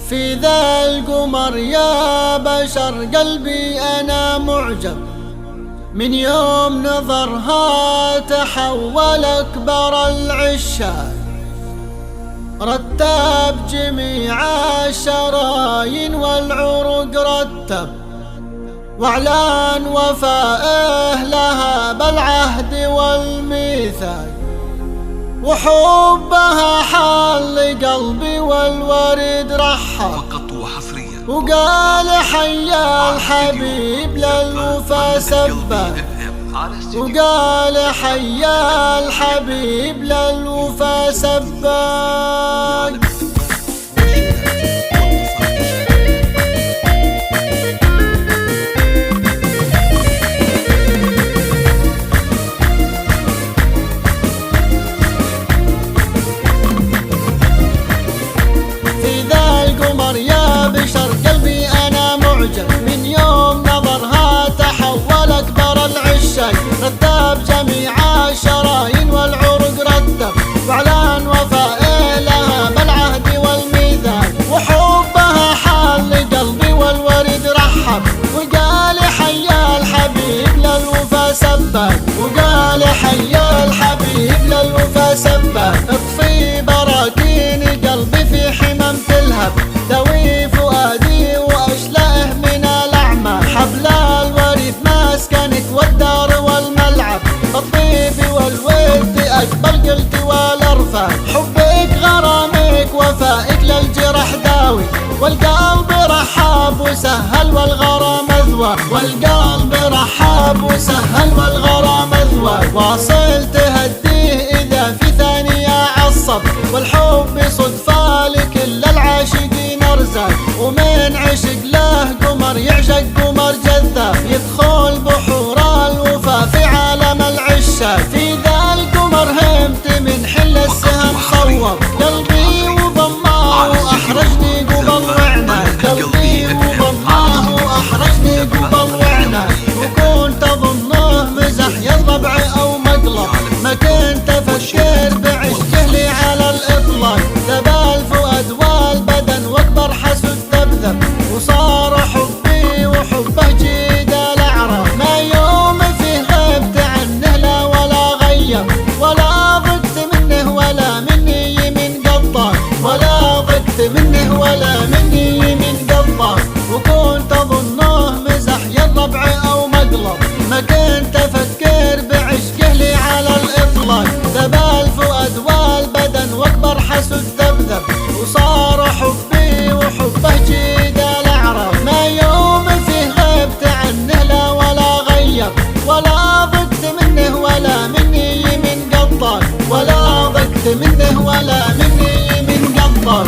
في ذا القمر يا بشر قلبي أنا معجب، من يوم نظرها تحول أكبر العشاق. رتب جميع الشرايين والعروق رتب، واعلان وفائه لها بالعهد والميثاق. وحبها حل قلبي والورد رحب، فقط وحصريا وقال حيا الحبيب للوفا سباق. وقال حيا الحبيب للوفا سباق. في ذا القمر يا بشر قلبي أنا معجب، من يوم نظرها تحول أكبر العشاق. رتب جميع الشرايين والعروق رتب، واعلان وفائه لها بالعهد والميثاق. وحبها حال قلبي والورد رحب، وقال حيا الحبيب للوفا سباق. وقال حيا الحبيب للوفا سباق. اطفي براكين قلبي في حمم تلهب، دوي فؤادي واشلاه من الاعمى. حبل الوريد مسكنك والدار والملعب، الطيب والود اقبل قلت والارفع. حبك غرامك وفائك للجرح داوي، والقلب رحاب وسهل والغرام اذوى. والقلب رحاب وسهل والغرام اذوى. واصل تهديه اذا في ثانية عصب، والحب صدفة لكل العاشقين ارزاق. ومن عشق له قمر يعشق قمر جذاب، يدخل بحور الوفا في عالم العشاق. في ذا القمر همت من حل السهم صوب، قلبي وضماه واحرجني قبل وعناك. قلبي وضماه واحرجني قبل وعناك. وكنت اظنه مزح يضرب او مقلب، ما كنت افكر بعشقه لي على الاطلاق. ذبى الفؤاد والبدن واكبر حسد ذبذب، وصار حبي وحبه جيد الاعراف. ما يوم فيه غبت عنه لا ولا غيب، ولا ضقت منه ولا مني يمين قطاك. ولا ضقت منه ولا مني يمين قطاك. وكنت اظنه مزح يضرب او مقلب، ما كنت افكر بعشقه لي على الاطلاق. ذبى الفؤاد والبدن واكبر حسد ذبذب، وصار حبي وحبه جيد الاعراف. ما يوم فيه غبت عنه لا ولا غيب، ولا ضقت منه ولا مني يمين قطاك. ولا ضقت منه ولا مني يمين قطاك.